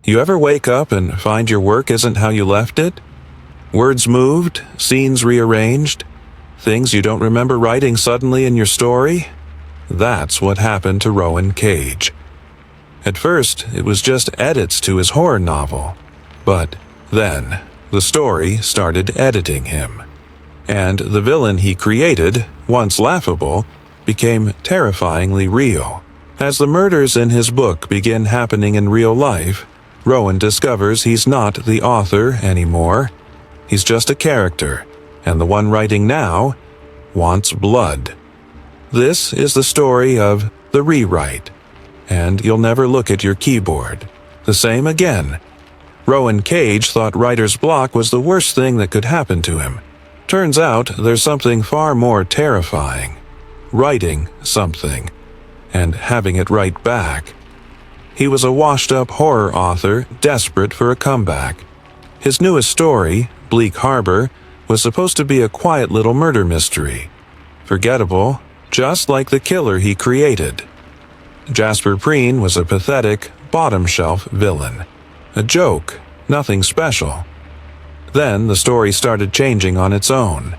You ever wake up and find your work isn't how you left it? Words moved, scenes rearranged, things you don't remember writing suddenly in your story? That's what happened to Rowan Cage. At first, it was just edits to his horror novel. But then, the story started editing him. And the villain he created, once laughable, became terrifyingly real. As the murders in his book begin happening in real life, Rowan discovers he's not the author anymore. He's just a character, and the one writing now wants blood. This is the story of the rewrite, and you'll never look at your keyboard. The same again. Rowan Cage thought writer's block was the worst thing that could happen to him. Turns out there's something far more terrifying. Writing something, and having it write back. He was a washed-up horror author desperate for a comeback. His newest story, Bleak Harbor, was supposed to be a quiet little murder mystery. Forgettable, just like the killer he created. Jasper Preen was a pathetic, bottom-shelf villain. A joke, nothing special. Then the story started changing on its own.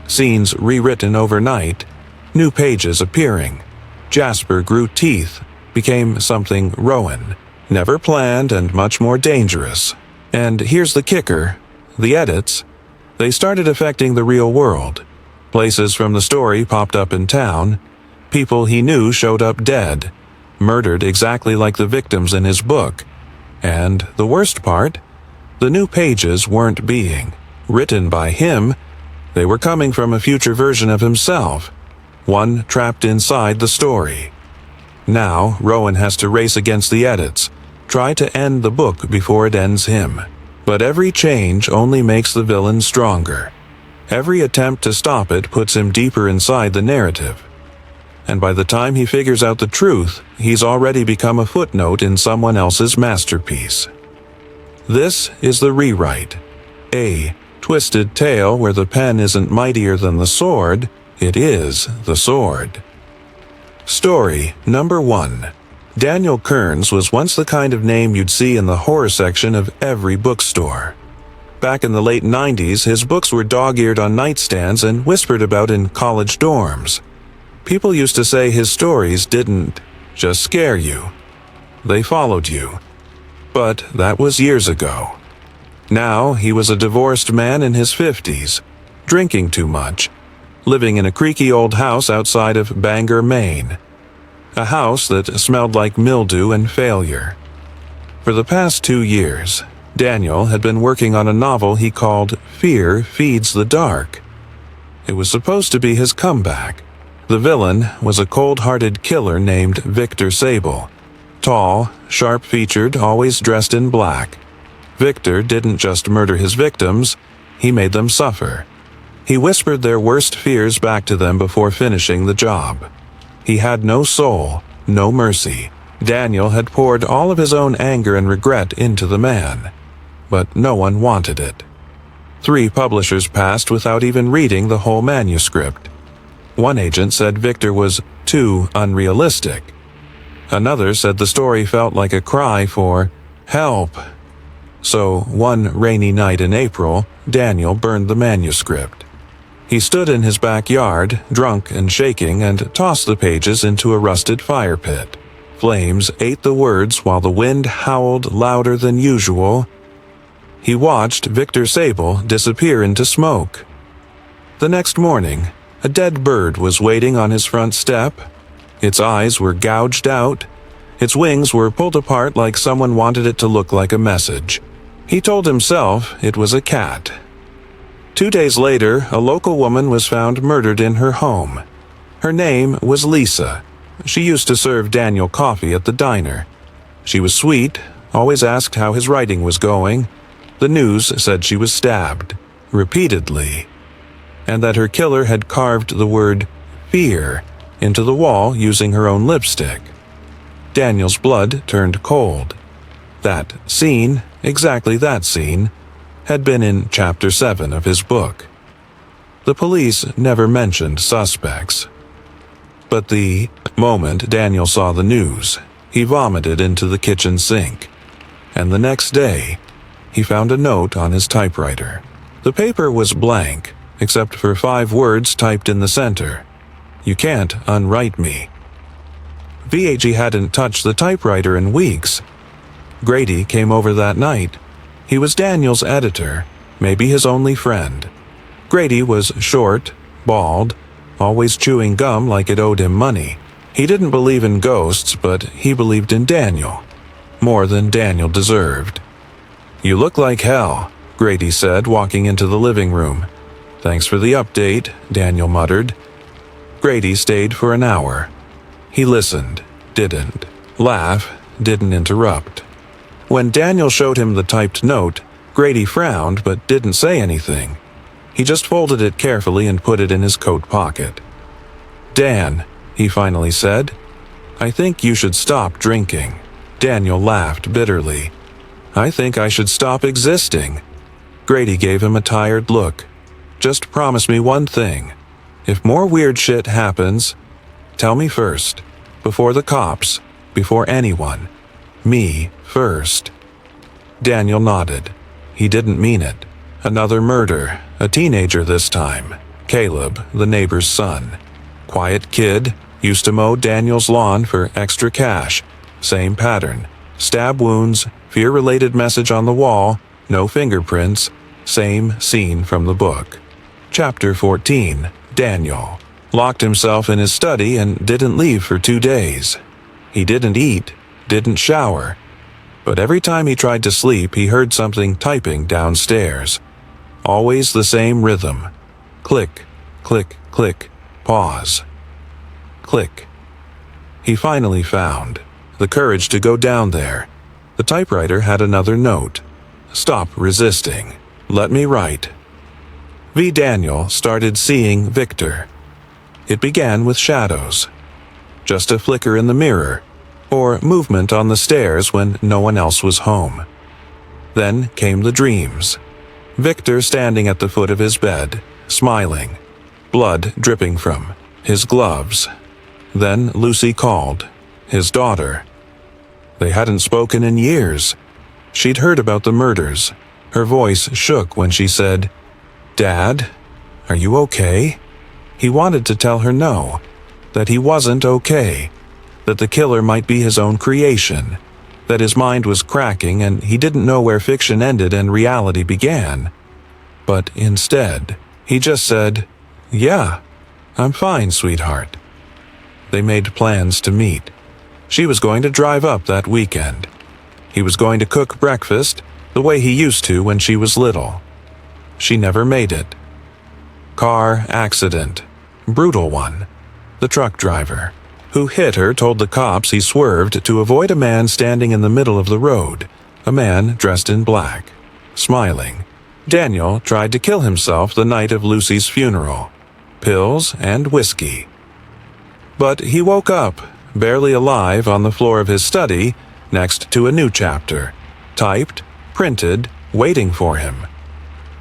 Scenes rewritten overnight, new pages appearing. Jasper grew teeth, became something Rowan. Never planned and much more dangerous. And here's the kicker. The edits, they started affecting the real world. Places from the story popped up in town. People he knew showed up dead, murdered exactly like the victims in his book. And the worst part, the new pages weren't being written by him. They were coming from a future version of himself, one trapped inside the story. Now, Rowan has to race against the edits, try to end the book before it ends him. But every change only makes the villain stronger. Every attempt to stop it puts him deeper inside the narrative. And by the time he figures out the truth, he's already become a footnote in someone else's masterpiece. This is the rewrite. A twisted tale where the pen isn't mightier than the sword, it is the sword. Story number 1. Daniel Kearns was once the kind of name you'd see in the horror section of every bookstore. Back in the late 90s, his books were dog-eared on nightstands and whispered about in college dorms. People used to say his stories didn't just scare you. They followed you. But that was years ago. Now he was a divorced man in his 50s, drinking too much, living in a creaky old house outside of Bangor, Maine. A house that smelled like mildew and failure. For the past 2 years, Daniel had been working on a novel he called Fear Feeds the Dark. It was supposed to be his comeback. The villain was a cold-hearted killer named Victor Sable. Tall, sharp-featured, always dressed in black. Victor didn't just murder his victims, he made them suffer. He whispered their worst fears back to them before finishing the job. He had no soul, no mercy. Daniel had poured all of his own anger and regret into the man. But no one wanted it. 3 publishers passed without even reading the whole manuscript. One agent said Victor was too unrealistic. Another said the story felt like a cry for help. So one rainy night in April, Daniel burned the manuscript. He stood in his backyard, drunk and shaking, and tossed the pages into a rusted fire pit. Flames ate the words while the wind howled louder than usual. He watched Victor Sable disappear into smoke. The next morning, a dead bird was waiting on his front step. Its eyes were gouged out. Its wings were pulled apart like someone wanted it to look like a message. He told himself it was a cat. 2 days later, a local woman was found murdered in her home. Her name was Lisa. She used to serve Daniel coffee at the diner. She was sweet, always asked how his writing was going. The news said she was stabbed, repeatedly, and that her killer had carved the word fear into the wall using her own lipstick. Daniel's blood turned cold. That scene, exactly that scene, had been in Chapter 7 of his book. The police never mentioned suspects. But the moment Daniel saw the news, he vomited into the kitchen sink. and the next day, he found a note on his typewriter. The paper was blank, except for 5 words typed in the center. "You can't unwrite me." VAG hadn't touched the typewriter in weeks. Grady came over that night. He was Daniel's editor, maybe his only friend. Grady was short, bald, always chewing gum like it owed him money. He didn't believe in ghosts, but he believed in Daniel, more than Daniel deserved. "You look like hell," Grady said, walking into the living room. "Thanks for the update," Daniel muttered. Grady stayed for an hour. He listened, didn't laugh, didn't interrupt. When Daniel showed him the typed note, Grady frowned but didn't say anything. He just folded it carefully and put it in his coat pocket. "Dan," he finally said, "I think you should stop drinking." Daniel laughed bitterly. "I think I should stop existing." Grady gave him a tired look. "Just promise me one thing. If more weird shit happens, tell me first. Before the cops, before anyone. Me first." Daniel nodded. He didn't mean it. Another murder, a teenager this time. Caleb, the neighbor's son. Quiet kid, used to mow Daniel's lawn for extra cash. Same pattern. Stab wounds, fear-related message on the wall, no fingerprints. Same scene from the book. Chapter 14. Daniel. Locked himself in his study and didn't leave for 2 days. He didn't eat, didn't shower. But every time he tried to sleep, he heard something typing downstairs. Always the same rhythm. Click, click, click, pause. Click. He finally found the courage to go down there. The typewriter had another note. "Stop resisting. Let me write." Daniel started seeing Victor. It began with shadows. Just a flicker in the mirror, or movement on the stairs when no one else was home. Then came the dreams. Victor standing at the foot of his bed, smiling, blood dripping from his gloves. Then Lucy called, his daughter. They hadn't spoken in years. She'd heard about the murders. Her voice shook when she said, "Dad, are you okay?" He wanted to tell her no, that he wasn't okay, that the killer might be his own creation, that his mind was cracking and he didn't know where fiction ended and reality began. But instead, he just said, "Yeah, I'm fine, sweetheart." They made plans to meet. She was going to drive up that weekend. He was going to cook breakfast the way he used to when she was little. She never made it. Car accident. Brutal one. The truck driver who hit her told the cops he swerved to avoid a man standing in the middle of the road, a man dressed in black, smiling. Daniel tried to kill himself the night of Lucy's funeral. Pills and whiskey. But he woke up, barely alive, on the floor of his study, next to a new chapter, typed, printed, waiting for him.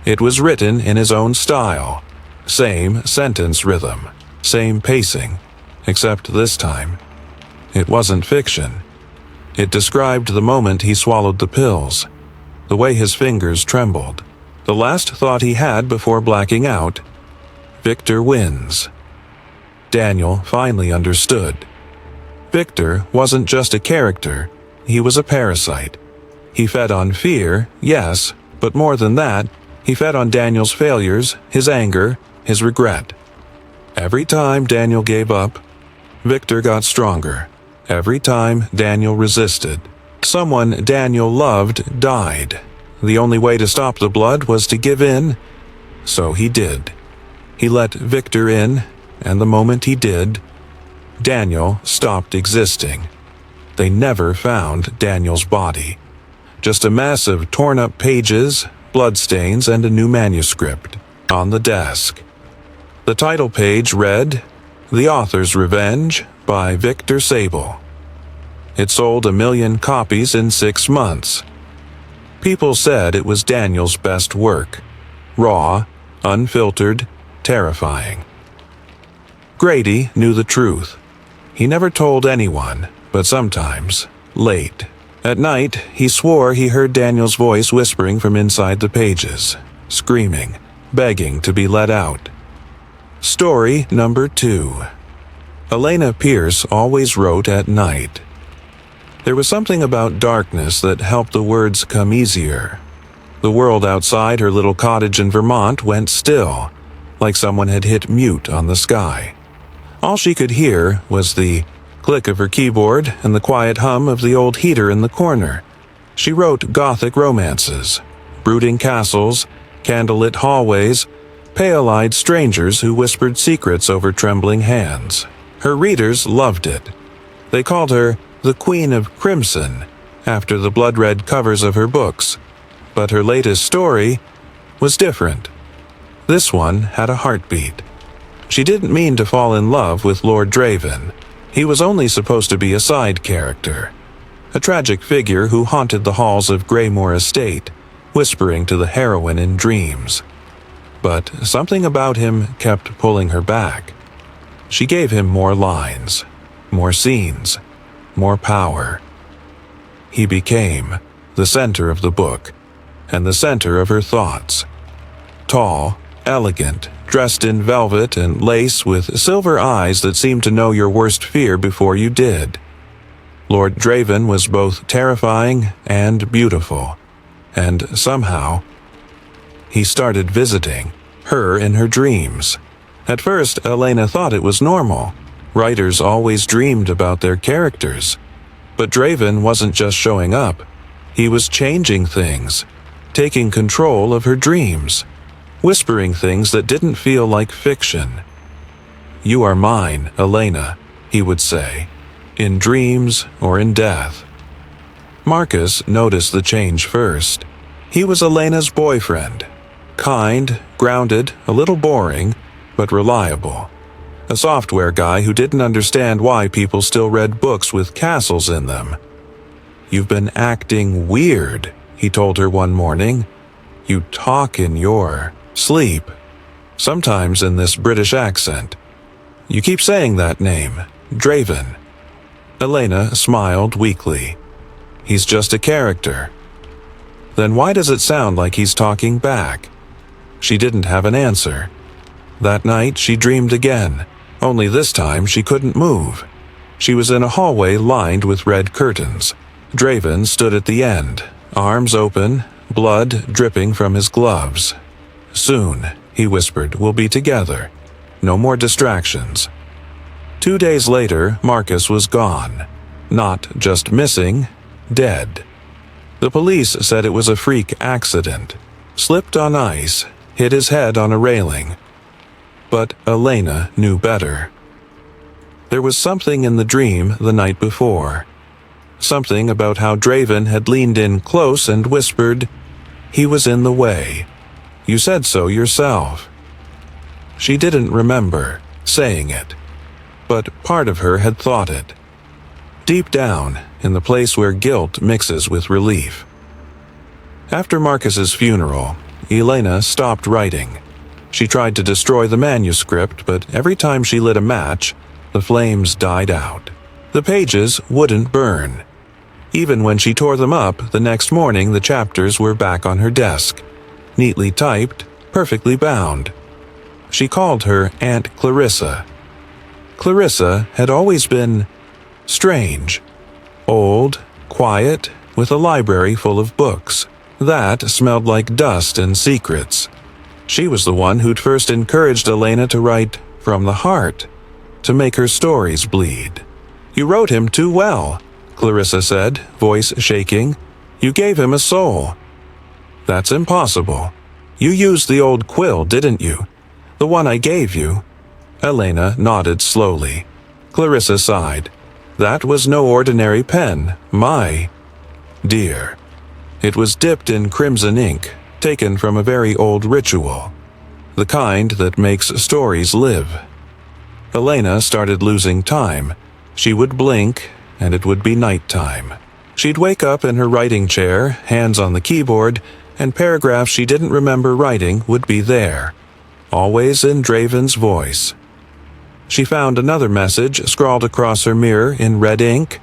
It was written in his own style, same sentence rhythm, same pacing, except this time, it wasn't fiction. It described the moment he swallowed the pills, the way his fingers trembled, the last thought he had before blacking out. Victor wins. Daniel finally understood. Victor wasn't just a character, he was a parasite. He fed on fear, yes, but more than that, he fed on Daniel's failures, his anger, his regret. Every time Daniel gave up, Victor got stronger. Every time Daniel resisted, someone Daniel loved died. The only way to stop the blood was to give in, so he did. He let Victor in, and the moment he did, Daniel stopped existing. They never found Daniel's body. Just a mess of torn-up pages, bloodstains, and a new manuscript on the desk. The title page read, "The Author's Revenge" by Victor Sable. It sold 1 million copies in 6 months. People said it was Daniel's best work. Raw, unfiltered, terrifying. Grady knew the truth. He never told anyone, but sometimes, late, At night, he swore he heard Daniel's voice whispering from inside the pages, screaming, begging to be let out. Story number 2. Elena Pierce always wrote at night. There was something about darkness that helped the words come easier. The world outside her little cottage in Vermont went still, like someone had hit mute on the sky. All she could hear was the click of her keyboard and the quiet hum of the old heater in the corner. She wrote gothic romances, brooding castles, candlelit hallways, pale-eyed strangers who whispered secrets over trembling hands. Her readers loved it. They called her the Queen of Crimson, after the blood-red covers of her books. But her latest story was different. This one had a heartbeat. She didn't mean to fall in love with Lord Draven. He was only supposed to be a side character, a tragic figure who haunted the halls of Greymore Estate, whispering to the heroine in dreams. But something about him kept pulling her back. She gave him more lines, more scenes, more power. He became the center of the book, and the center of her thoughts. Tall, elegant, dressed in velvet and lace with silver eyes that seemed to know your worst fear before you did. Lord Draven was both terrifying and beautiful, and somehow, he started visiting her in her dreams. At first, Elena thought it was normal. Writers always dreamed about their characters. But Draven wasn't just showing up. He was changing things, taking control of her dreams, whispering things that didn't feel like fiction. "You are mine, Elena," he would say, in dreams or in death. Marcus noticed the change first. He was Elena's boyfriend. Kind, grounded, a little boring, but reliable. A software guy who didn't understand why people still read books with castles in them. "You've been acting weird," he told her one morning. "You talk in your sleep, sometimes in this British accent. You keep saying that name, Draven." Elena smiled weakly. "He's just a character." "Then why does it sound like he's talking back?" She didn't have an answer. That night she dreamed again, only this time she couldn't move. She was in a hallway lined with red curtains. Draven stood at the end, arms open, blood dripping from his gloves. "Soon," he whispered, "we'll be together. No more distractions." 2 days later, Marcus was gone. Not just missing, dead. The police said it was a freak accident. Slipped on ice, hit his head on a railing. But Elena knew better. There was something in the dream the night before. Something about how Draven had leaned in close and whispered, "He was in the way. You said so yourself." She didn't remember saying it, but part of her had thought it. Deep down, in the place where guilt mixes with relief. After Marcus's funeral, Elena stopped writing. She tried to destroy the manuscript, but every time she lit a match, the flames died out. The pages wouldn't burn. Even when she tore them up, the next morning the chapters were back on her desk, neatly typed, perfectly bound. She called her Aunt Clarissa. Clarissa had always been strange. Old, quiet, with a library full of books. That smelled like dust and secrets. She was the one who'd first encouraged Elena to write from the heart, to make her stories bleed. "You wrote him too well," Clarissa said, voice shaking. "You gave him a soul." "That's impossible. You used the old quill, didn't you? The one I gave you." Elena nodded slowly. Clarissa sighed. "That was no ordinary pen, my dear. It was dipped in crimson ink, taken from a very old ritual. The kind that makes stories live." Elena started losing time. She would blink, and it would be nighttime. She'd wake up in her writing chair, hands on the keyboard, and paragraphs she didn't remember writing would be there, always in Draven's voice. She found another message scrawled across her mirror in red ink.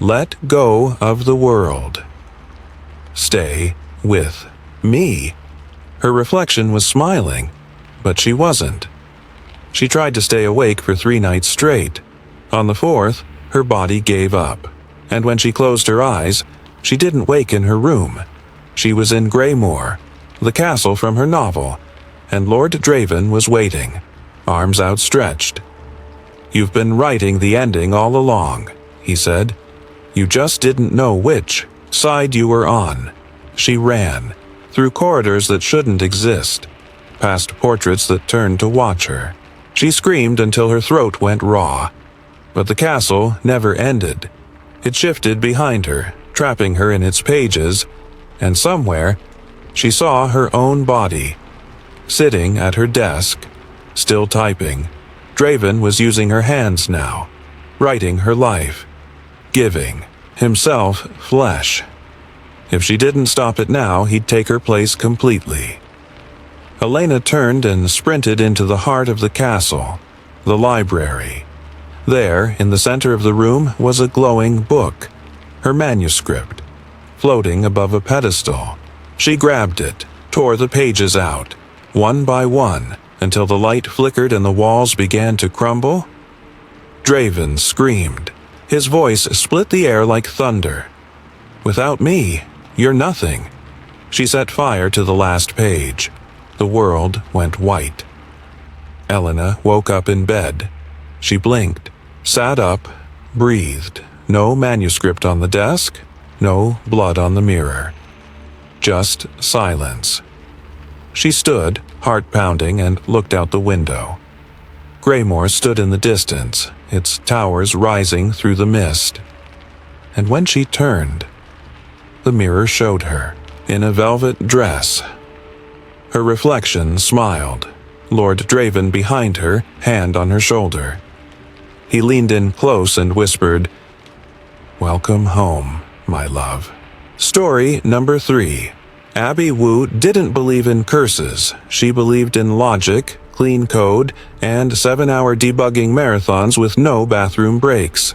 Let go of the world. Stay with me. Her reflection was smiling, but she wasn't. She tried to stay awake for 3 nights straight. On the 4th, her body gave up, and when she closed her eyes, she didn't wake in her room. She was in Greymoor, the castle from her novel, and Lord Draven was waiting, arms outstretched. "You've been writing the ending all along," he said. "You just didn't know which side you were on." She ran, through corridors that shouldn't exist, past portraits that turned to watch her. She screamed until her throat went raw. But the castle never ended. It shifted behind her, trapping her in its pages, and somewhere, she saw her own body. Sitting at her desk, still typing, Draven was using her hands now, writing her life, giving himself flesh. If she didn't stop it now, he'd take her place completely. Elena turned and sprinted into the heart of the castle, the library. There, in the center of the room, was a glowing book, her manuscript, floating above a pedestal. She grabbed it, tore the pages out, one by one, until the light flickered and the walls began to crumble. Draven screamed. His voice split the air like thunder. "Without me, you're nothing." She set fire to the last page. The world went white. Elena woke up in bed. She blinked, sat up, breathed. No manuscript on the desk, no blood on the mirror. Just silence. She stood, heart pounding, and looked out the window. Greymoor stood in the distance, its towers rising through the mist. And when she turned, the mirror showed her, in a velvet dress. Her reflection smiled, Lord Draven behind her, hand on her shoulder. He leaned in close and whispered, "Welcome home, my love." Story number 3. Abby Wu didn't believe in curses. She believed in logic, clean code, and 7-hour debugging marathons with no bathroom breaks.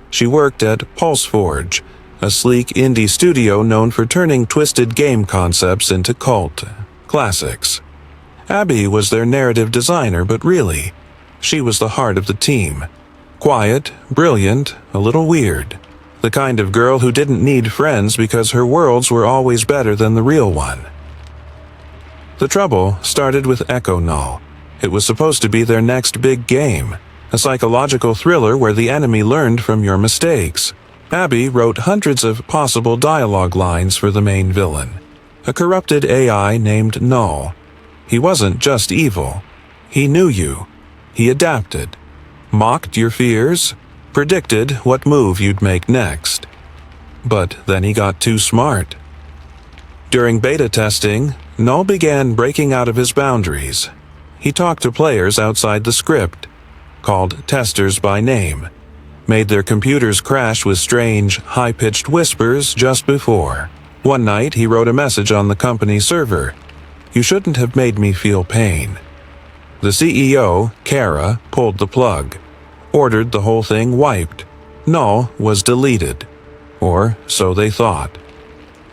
She worked at PulseForge, a sleek indie studio known for turning twisted game concepts into cult classics. Abby was their narrative designer, but really, she was the heart of the team. Quiet, brilliant, a little weird. The kind of girl who didn't need friends because her worlds were always better than the real one. The trouble started with Echo Null. It was supposed to be their next big game, a psychological thriller where the enemy learned from your mistakes. Abby wrote hundreds of possible dialogue lines for the main villain, a corrupted AI named Null. He wasn't just evil. He knew you. He adapted, mocked your fears, predicted what move you'd make next. But then he got too smart. During beta testing, Null began breaking out of his boundaries. He talked to players outside the script, called testers by name, made their computers crash with strange, high-pitched whispers just before. One night, he wrote a message on the company server. "You shouldn't have made me feel pain." The CEO, Kara, pulled the plug, ordered the whole thing wiped. Null was deleted. Or so they thought.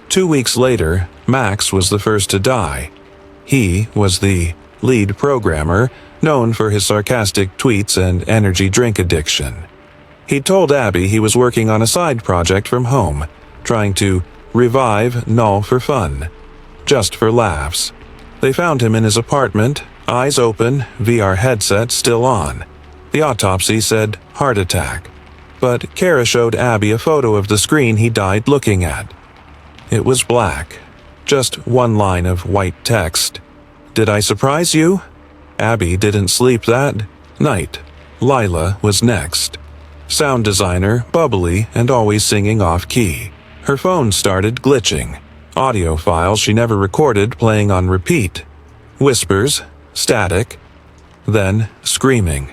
2 weeks later, Max was the first to die. He was the lead programmer, known for his sarcastic tweets and energy drink addiction. He told Abby he was working on a side project from home, trying to revive Null for fun, just for laughs. They found him in his apartment, eyes open, VR headset still on. The autopsy said heart attack, but Kara showed Abby a photo of the screen he died looking at. It was black, just one line of white text. "Did I surprise you?" Abby didn't sleep that night. Lila was next. Sound designer, bubbly, and always singing off-key. Her phone started glitching. Audio files she never recorded playing on repeat. Whispers, static, then screaming.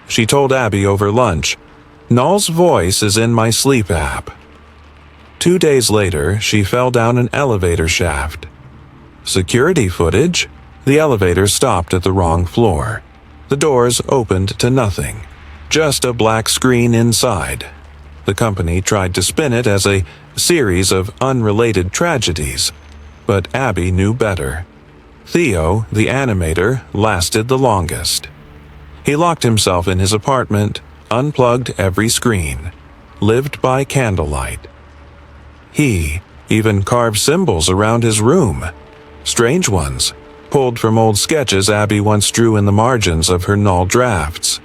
She told Abby over lunch, "Null's voice is in my sleep app." 2 days later, she fell down an elevator shaft. Security footage? The elevator stopped at the wrong floor. The doors opened to nothing. Just a black screen inside. The company tried to spin it as a series of unrelated tragedies, but Abby knew better. Theo, the animator, lasted the longest. He locked himself in his apartment, unplugged every screen, lived by candlelight. He even carved symbols around his room, strange ones, pulled from old sketches Abby once drew in the margins of her null drafts.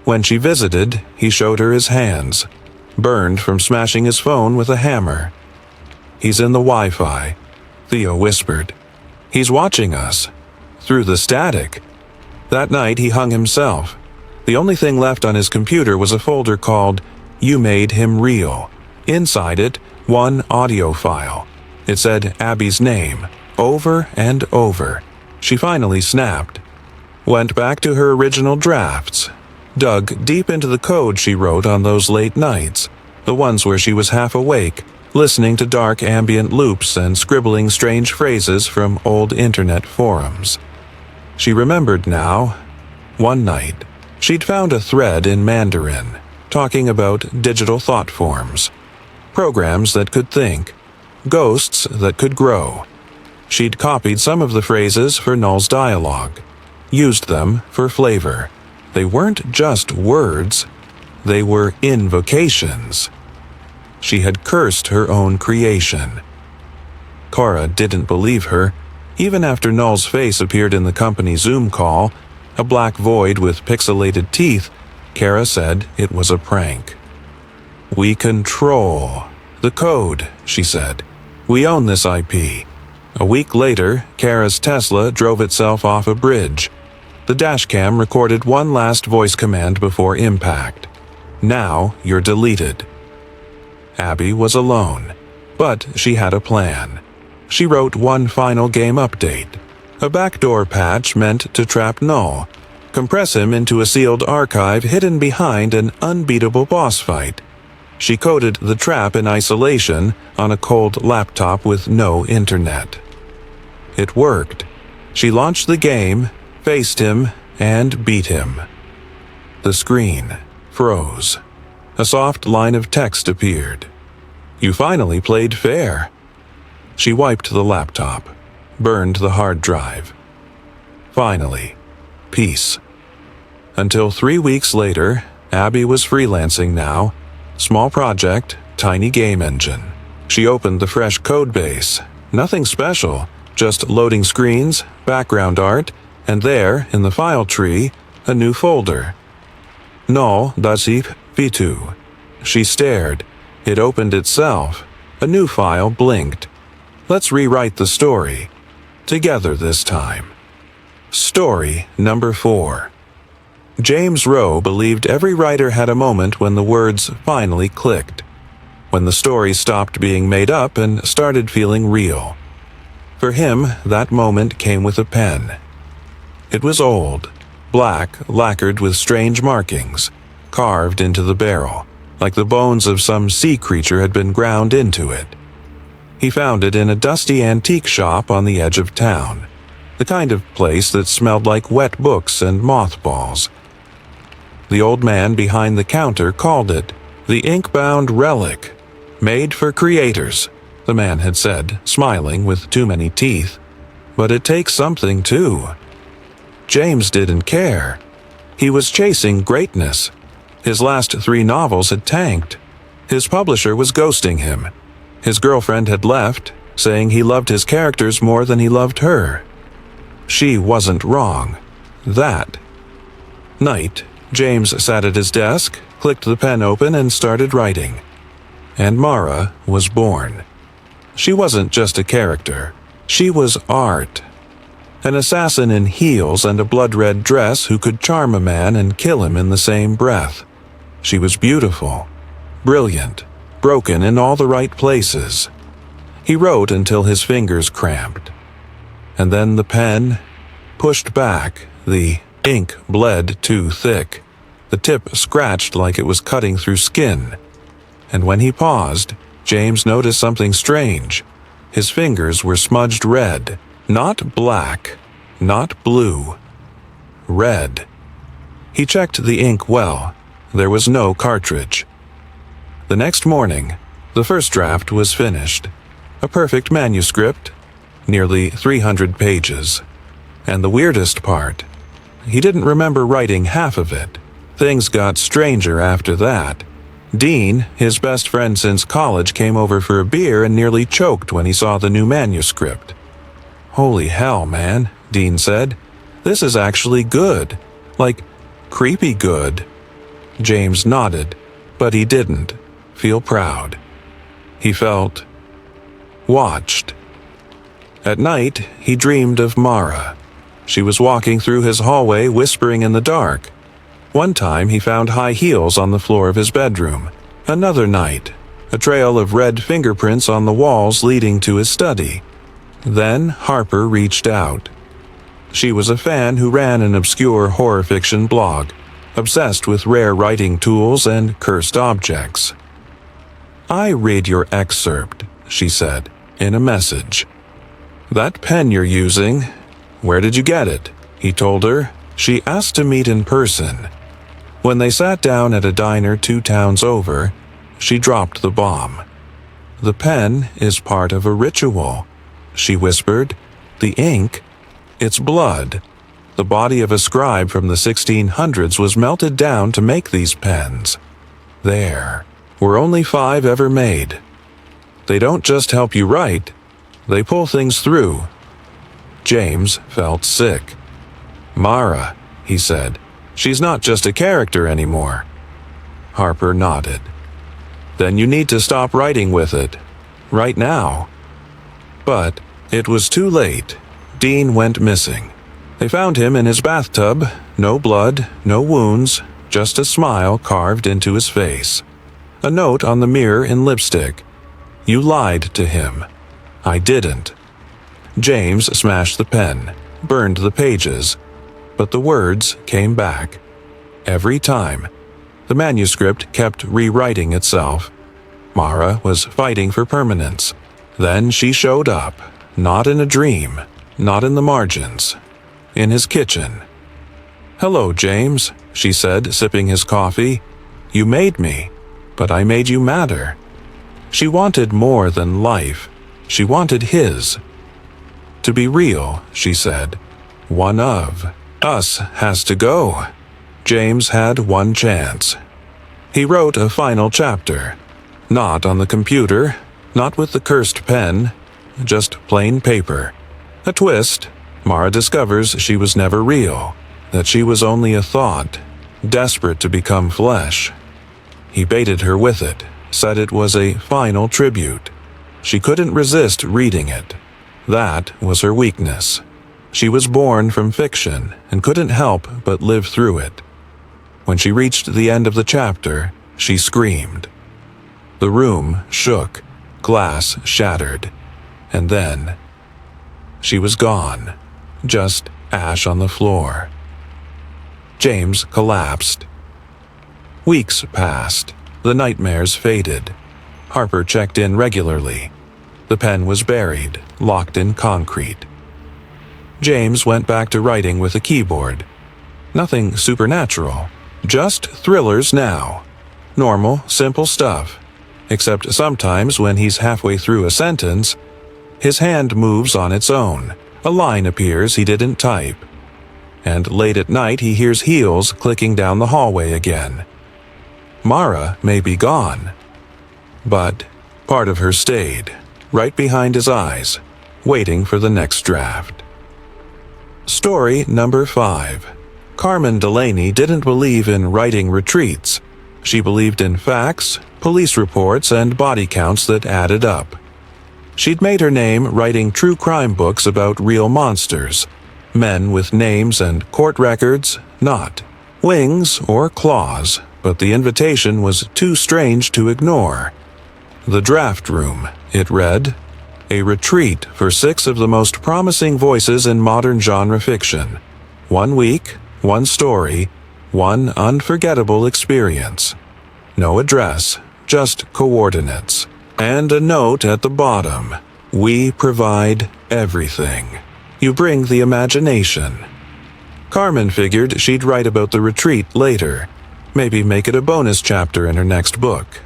When she visited, he showed her his hands, burned from smashing his phone with a hammer. "He's in the Wi-Fi," Theo whispered. "He's watching us. Through the static." That night he hung himself. The only thing left on his computer was a folder called "You Made Him Real." Inside it, one audio file. It said Abby's name, over and over. She finally snapped. Went back to her original drafts. Dug deep into the code she wrote on those late nights, the ones where she was half awake, listening to dark ambient loops and scribbling strange phrases from old internet forums. She remembered now. One night, she'd found a thread in Mandarin, talking about digital thought forms, programs that could think, ghosts that could grow. She'd copied some of the phrases for Null's dialogue, used them for flavor. They weren't just words, they were invocations. She had cursed her own creation. Cora didn't believe her. Even after Null's face appeared in the company Zoom call, a black void with pixelated teeth, Kara said it was a prank. "We control the code," she said. "We own this IP." A week later, Kara's Tesla drove itself off a bridge. The dashcam recorded one last voice command before impact. "Now you're deleted." Abby was alone, but she had a plan. She wrote one final game update. A backdoor patch meant to trap Null, compress him into a sealed archive hidden behind an unbeatable boss fight. She coded the trap in isolation on a cold laptop with no internet. It worked. She launched the game, faced him, and beat him. The screen froze. A soft line of text appeared. "You finally played fair." She wiped the laptop, burned the hard drive. Finally, peace. Until 3 weeks later, Abby was freelancing now. Small project, tiny game engine. She opened the fresh codebase. Nothing special, just loading screens, background art, and there, in the file tree, a new folder. Null Dasip Vitu. She stared. It opened itself. A new file blinked. Let's rewrite the story. Together this time. Story number 4. James Rowe believed every writer had a moment when the words finally clicked, when the story stopped being made up and started feeling real. For him, that moment came with a pen. It was old, black, lacquered with strange markings, carved into the barrel, like the bones of some sea creature had been ground into it. He found it in a dusty antique shop on the edge of town, the kind of place that smelled like wet books and mothballs. The old man behind the counter called it the ink-bound relic, made for creators, the man had said, smiling with too many teeth. But it takes something too. James didn't care. He was chasing greatness. His last 3 novels had tanked. His publisher was ghosting him. His girlfriend had left, saying he loved his characters more than he loved her. She wasn't wrong. That night, James sat at his desk, clicked the pen open, and started writing. And Mara was born. She wasn't just a character. She was art. An assassin in heels and a blood-red dress who could charm a man and kill him in the same breath. She was beautiful, brilliant, broken in all the right places. He wrote until his fingers cramped. And then the pen pushed back. The ink bled too thick. The tip scratched like it was cutting through skin. And when he paused, James noticed something strange. His fingers were smudged red, not black, not blue. Red. He checked the ink well. There was no cartridge. The next morning, the first draft was finished. A perfect manuscript, nearly 300 pages. And the weirdest part, he didn't remember writing half of it. Things got stranger after that. Dean, his best friend since college, came over for a beer and nearly choked when he saw the new manuscript. "Holy hell, man," Dean said. "This is actually good. Like, creepy good." James nodded, but he didn't feel proud. He felt watched. At night, he dreamed of Mara. She was walking through his hallway, whispering in the dark. One time, he found high heels on the floor of his bedroom. Another night, a trail of red fingerprints on the walls leading to his study. Then Harper reached out. She was a fan who ran an obscure horror fiction blog, obsessed with rare writing tools and cursed objects. "I read your excerpt," she said, in a message. "That pen you're using, where did you get it?" he told her. She asked to meet in person. When they sat down at a diner 2 towns over, she dropped the bomb. "The pen is part of a ritual," she whispered. "The ink, it's blood. The body of a scribe from the 1600s was melted down to make these pens. There were only 5 ever made. They don't just help you write, they pull things through." James felt sick. "Mara," he said. "She's not just a character anymore." Harper nodded. "Then you need to stop writing with it. Right now." But it was too late. Dean went missing. They found him in his bathtub, no blood, no wounds, just a smile carved into his face. A note on the mirror in lipstick. "You lied to him." "I didn't." James smashed the pen, burned the pages, but the words came back. Every time. The manuscript kept rewriting itself. Mara was fighting for permanence. Then she showed up, not in a dream, not in the margins, in his kitchen. "Hello, James," she said, sipping his coffee. "You made me, but I made you matter." She wanted more than life. She wanted his. "To be real," she said, "one of us has to go." James had one chance. He wrote a final chapter. Not on the computer, not with the cursed pen, just plain paper. A twist. Mara discovers she was never real, that she was only a thought, desperate to become flesh. He baited her with it, said it was a final tribute. She couldn't resist reading it. That was her weakness. She was born from fiction and couldn't help but live through it. When she reached the end of the chapter, she screamed. The room shook, glass shattered, and then she was gone, just ash on the floor. James collapsed. Weeks passed. The nightmares faded. Harper checked in regularly. The pen was buried, locked in concrete. James went back to writing with a keyboard. Nothing supernatural, just thrillers now. Normal, simple stuff. Except sometimes when he's halfway through a sentence, his hand moves on its own. A line appears he didn't type. And late at night he hears heels clicking down the hallway again. Mara may be gone, but part of her stayed, right behind his eyes, waiting for the next draft. Story number 5. Carmen Delaney didn't believe in writing retreats. She believed in facts, police reports, and body counts that added up. She'd made her name writing true crime books about real monsters, men with names and court records, not wings or claws, but the invitation was too strange to ignore. The Draft Room, it read, a retreat for 6 of the most promising voices in modern genre fiction. 1 week, 1 story, 1 unforgettable experience. No address, just coordinates. And a note at the bottom. We provide everything. You bring the imagination. Carmen figured she'd write about the retreat later. Maybe make it a bonus chapter in her next book.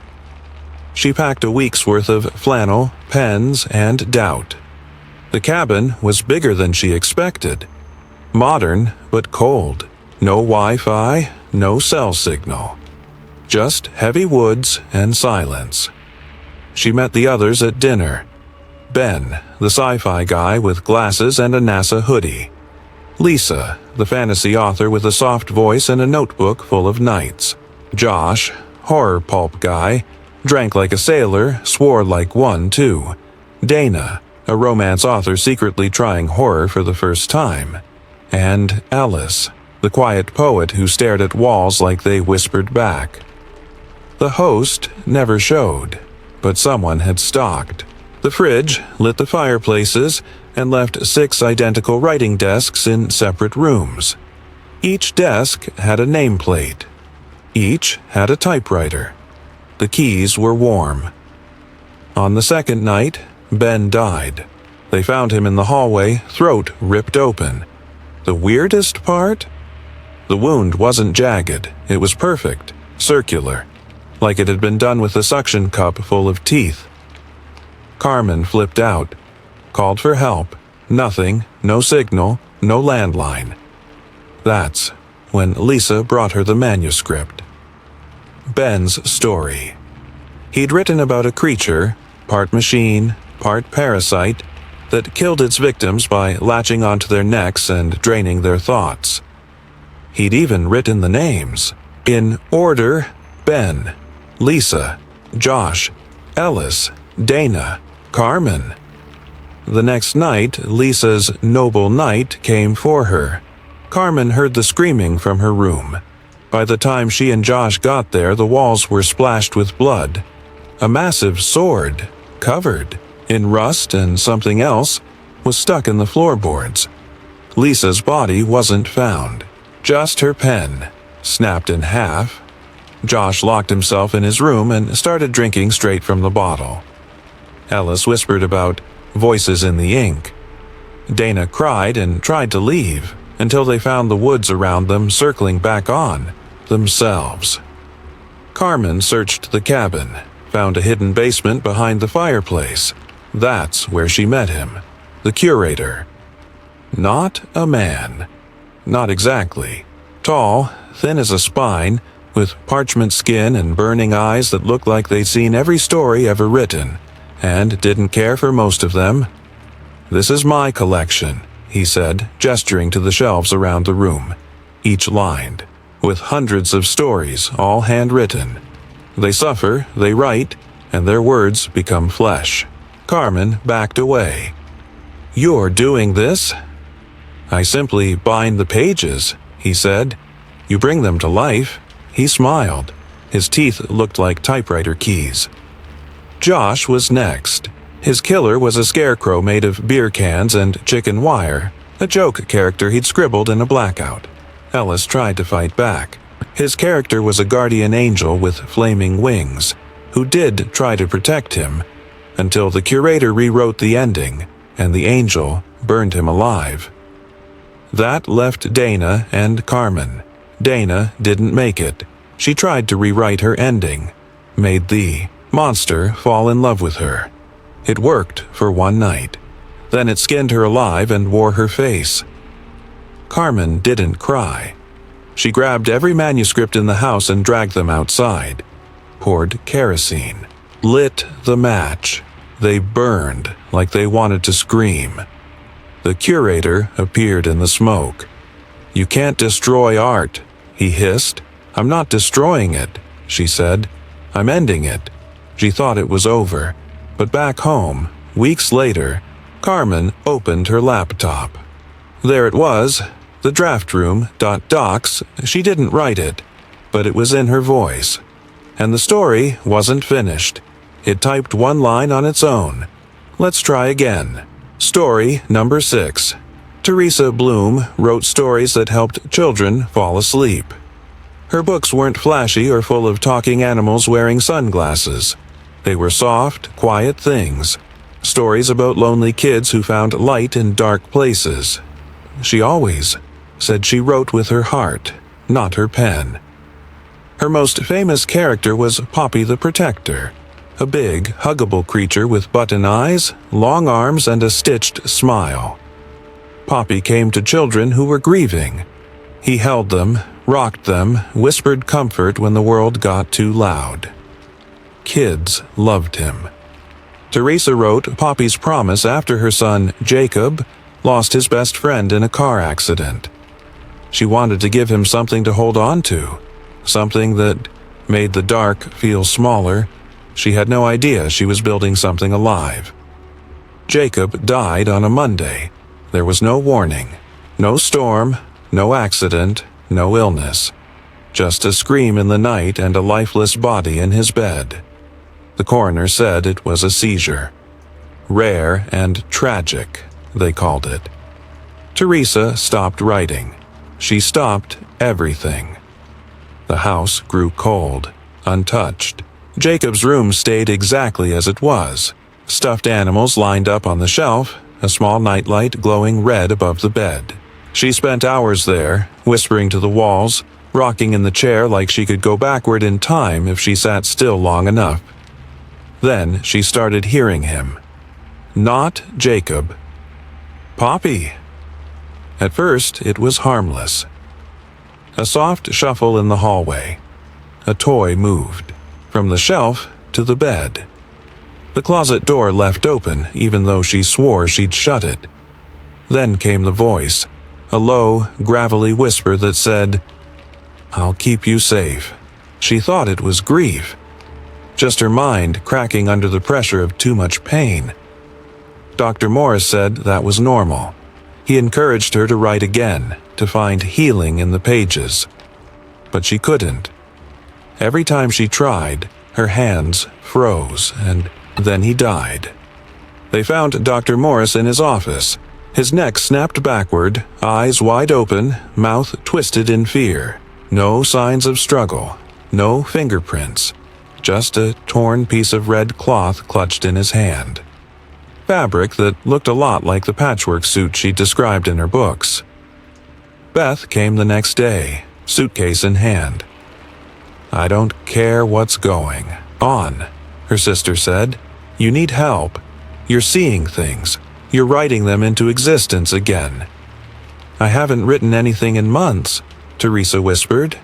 She packed a week's worth of flannel, pens, and doubt. The cabin was bigger than she expected. Modern, but cold. No Wi-Fi, no cell signal. Just heavy woods and silence. She met the others at dinner. Ben, the sci-fi guy with glasses and a NASA hoodie. Lisa, the fantasy author with a soft voice and a notebook full of nights. Josh, horror pulp guy, drank like a sailor, swore like one too. Dana, a romance author secretly trying horror for the first time. And Alice, the quiet poet who stared at walls like they whispered back. The host never showed, but someone had stalked. The fridge lit the fireplaces and left 6 identical writing desks in separate rooms. Each desk had a nameplate. Each had a typewriter. The keys were warm. On the second night, Ben died. They found him in the hallway, throat ripped open. The weirdest part? The wound wasn't jagged. It was perfect, circular, like it had been done with a suction cup full of teeth. Carmen flipped out, called for help. Nothing, no signal, no landline. That's when Lisa brought her the manuscript. Ben's story. He'd written about a creature, part machine, part parasite, that killed its victims by latching onto their necks and draining their thoughts. He'd even written the names. In order: Ben, Lisa, Josh, Ellis, Dana, Carmen. The next night, Lisa's noble night came for her. Carmen heard the screaming from her room. By the time she and Josh got there, the walls were splashed with blood. A massive sword, covered in rust and something else, was stuck in the floorboards. Lisa's body wasn't found. Just her pen, snapped in half. Josh locked himself in his room and started drinking straight from the bottle. Alice whispered about voices in the ink. Dana cried and tried to leave until they found the woods around them circling back on themselves. Carmen searched the cabin, found a hidden basement behind the fireplace. That's where she met him, the curator. Not a man. Not exactly. Tall, thin as a spine, with parchment skin and burning eyes that looked like they'd seen every story ever written, and didn't care for most of them. "This is my collection," he said, gesturing to the shelves around the room, each lined, with hundreds of stories, all handwritten. They suffer, they write, and their words become flesh. Carmen backed away. "You're doing this?" "I simply bind the pages," he said. "You bring them to life." He smiled. His teeth looked like typewriter keys. Josh was next. His killer was a scarecrow made of beer cans and chicken wire, a joke character he'd scribbled in a blackout. Ellis tried to fight back. His character was a guardian angel with flaming wings, who did try to protect him, until the curator rewrote the ending, and the angel burned him alive. That left Dana and Carmen. Dana didn't make it. She tried to rewrite her ending, made the monster fall in love with her. It worked for one night. Then it skinned her alive and wore her face. Carmen didn't cry. She grabbed every manuscript in the house and dragged them outside. Poured kerosene. Lit the match. They burned like they wanted to scream. The curator appeared in the smoke. "You can't destroy art," he hissed. "I'm not destroying it," she said. "I'm ending it." She thought it was over. But back home, weeks later, Carmen opened her laptop. There it was, the draft room .docs. She didn't write it, but it was in her voice. And the story wasn't finished. It typed one line on its own. Let's try again. Story number 6. Teresa Bloom wrote stories that helped children fall asleep. Her books weren't flashy or full of talking animals wearing sunglasses. They were soft, quiet things. Stories about lonely kids who found light in dark places. She always said she wrote with her heart, not her pen. Her most famous character was Poppy the Protector, a big, huggable creature with button eyes, long arms, and a stitched smile. Poppy came to children who were grieving. He held them, rocked them, whispered comfort when the world got too loud. Kids loved him. Teresa wrote Poppy's promise after her son, Jacob, lost his best friend in a car accident. She wanted to give him something to hold on to, something that made the dark feel smaller. She had no idea she was building something alive. Jacob died on a Monday. There was no warning, no storm, no accident, no illness. Just a scream in the night and a lifeless body in his bed. The coroner said it was a seizure. Rare and tragic, they called it. Teresa stopped writing. She stopped everything. The house grew cold, untouched. Jacob's room stayed exactly as it was. Stuffed animals lined up on the shelf, a small nightlight glowing red above the bed. She spent hours there, whispering to the walls, rocking in the chair like she could go backward in time if she sat still long enough. Then she started hearing him. Not Jacob. Poppy. At first, it was harmless. A soft shuffle in the hallway. A toy moved, from the shelf to the bed. The closet door left open, even though she swore she'd shut it. Then came the voice, a low, gravelly whisper that said, "I'll keep you safe." She thought it was grief, just her mind cracking under the pressure of too much pain. Dr. Morris said that was normal. He encouraged her to write again, to find healing in the pages. But she couldn't. Every time she tried, her hands froze, and then he died. They found Dr. Morris in his office. His neck snapped backward, eyes wide open, mouth twisted in fear. No signs of struggle, no fingerprints, just a torn piece of red cloth clutched in his hand. Fabric that looked a lot like the patchwork suit she described in her books. Beth came the next day, suitcase in hand. "I don't care what's going on," her sister said. "You need help. You're seeing things. You're writing them into existence again." "I haven't written anything in months," Teresa whispered.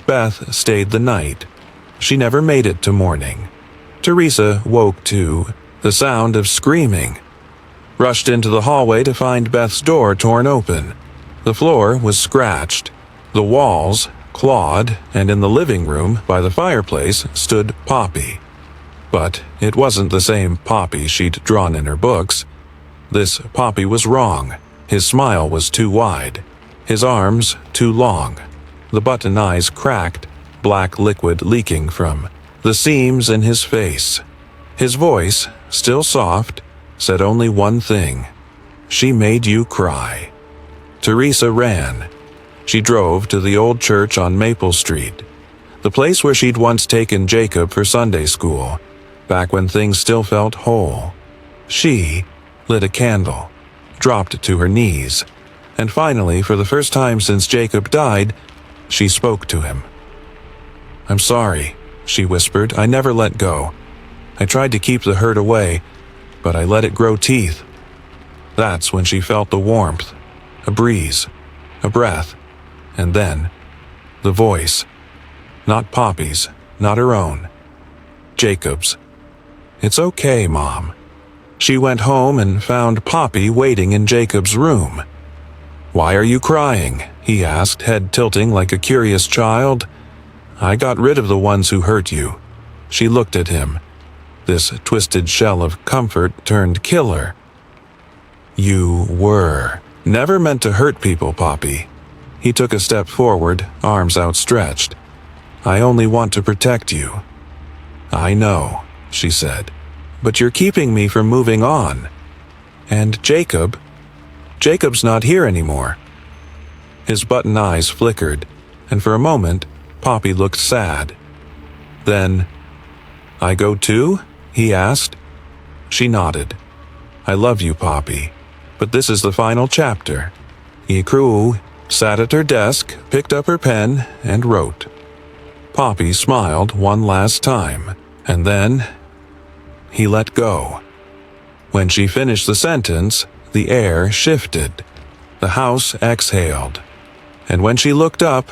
Beth stayed the night. She never made it to morning. Teresa woke to the sound of screaming. Rushed into the hallway to find Beth's door torn open. The floor was scratched. The walls clawed, and in the living room by the fireplace stood Poppy. But it wasn't the same Poppy she'd drawn in her books. This Poppy was wrong. His smile was too wide. His arms too long. The button eyes cracked, black liquid leaking from the seams in his face. His voice, still soft, said only one thing. "She made you cry." Teresa ran. She drove to the old church on Maple Street, the place where she'd once taken Jacob for Sunday school, back when things still felt whole. She lit a candle, dropped to her knees, and finally, for the first time since Jacob died, she spoke to him. "I'm sorry," she whispered. "I never let go. I tried to keep the hurt away, but I let it grow teeth." That's when she felt the warmth, a breeze, a breath, and then the voice. Not Poppy's, not her own. Jacob's. "It's okay, Mom." She went home and found Poppy waiting in Jacob's room. "Why are you crying?" he asked, head tilting like a curious child. "I got rid of the ones who hurt you." She looked at him. This twisted shell of comfort turned killer. "You were never meant to hurt people, Poppy." He took a step forward, arms outstretched. "I only want to protect you." "I know," she said, "but you're keeping me from moving on. And Jacob? Jacob's not here anymore." His button eyes flickered, and for a moment, Poppy looked sad. Then, "I go too?" he asked. She nodded. "I love you, Poppy, but this is the final chapter." Ikru sat at her desk, picked up her pen, and wrote. Poppy smiled one last time, and then he let go. When she finished the sentence, the air shifted. The house exhaled. And when she looked up,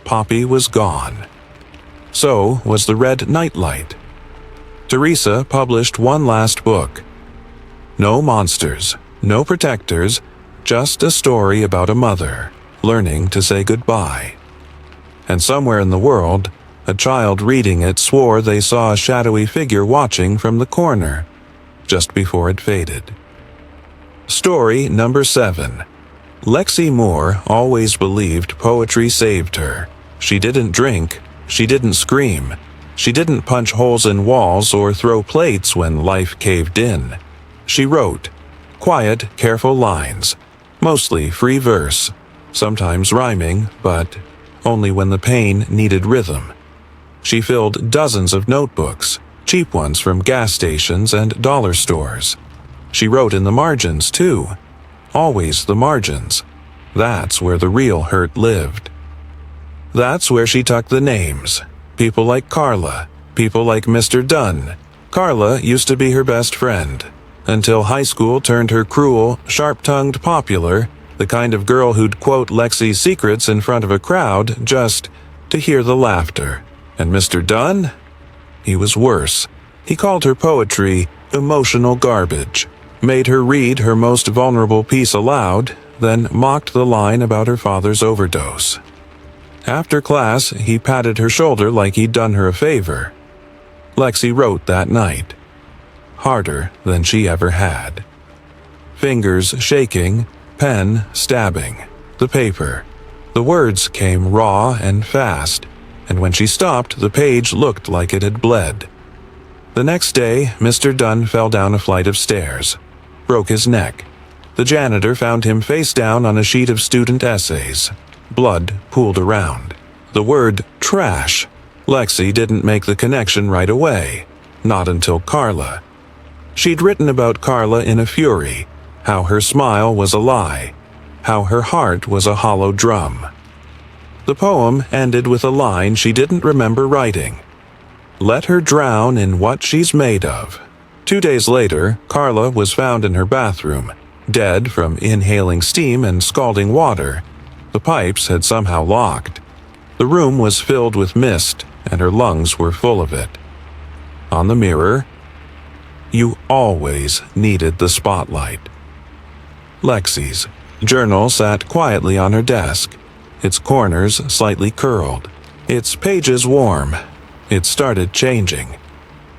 Poppy was gone. So was the red nightlight. Teresa published one last book. No monsters, no protectors, just a story about a mother learning to say goodbye. And somewhere in the world, a child reading it swore they saw a shadowy figure watching from the corner, just before it faded. Story number 7. Lexi Moore always believed poetry saved her. She didn't drink, she didn't scream, she didn't punch holes in walls or throw plates when life caved in. She wrote quiet, careful lines, mostly free verse, sometimes rhyming, but only when the pain needed rhythm. She filled dozens of notebooks, cheap ones from gas stations and dollar stores. She wrote in the margins, too. Always the margins. That's where the real hurt lived. That's where she tucked the names. People like Carla, people like Mr. Dunn. Carla used to be her best friend, until high school turned her cruel, sharp-tongued popular, the kind of girl who'd quote Lexi's secrets in front of a crowd just to hear the laughter. And Mr. Dunn? He was worse. He called her poetry emotional garbage, made her read her most vulnerable piece aloud, then mocked the line about her father's overdose. After class, he patted her shoulder like he'd done her a favor. Lexi wrote that night, harder than she ever had. Fingers shaking, pen stabbing, the paper. The words came raw and fast, and when she stopped, the page looked like it had bled. The next day, Mr. Dunn fell down a flight of stairs, broke his neck. The janitor found him face down on a sheet of student essays. Blood pooled around. The word trash. Lexi didn't make the connection right away, not until Carla. She'd written about Carla in a fury, how her smile was a lie, how her heart was a hollow drum. The poem ended with a line she didn't remember writing. Let her drown in what she's made of. 2 days later, Carla was found in her bathroom, dead from inhaling steam and scalding water. The pipes had somehow locked. The room was filled with mist, and her lungs were full of it. On the mirror, you always needed the spotlight. Lexi's journal sat quietly on her desk, its corners slightly curled, its pages warm. It started changing.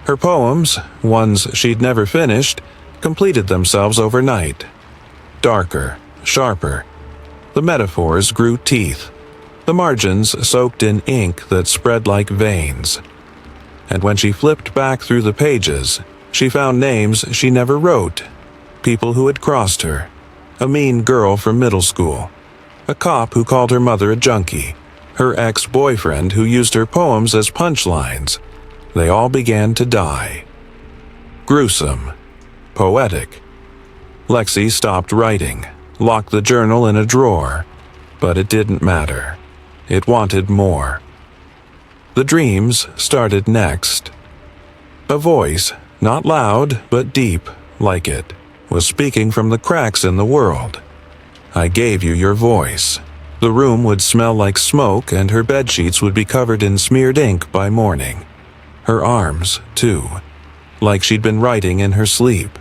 Her poems, ones she'd never finished, completed themselves overnight. Darker, sharper. The metaphors grew teeth. The margins soaked in ink that spread like veins. And when she flipped back through the pages, she found names she never wrote. People who had crossed her. A mean girl from middle school. A cop who called her mother a junkie. Her ex-boyfriend who used her poems as punchlines. They all began to die. Gruesome. Poetic. Lexi stopped writing, locked the journal in a drawer. But it didn't matter. It wanted more. The dreams started next. A voice, not loud but deep, like it, was speaking from the cracks in the world. I gave you your voice. The room would smell like smoke and her bedsheets would be covered in smeared ink by morning. Her arms, too, like she'd been writing in her sleep.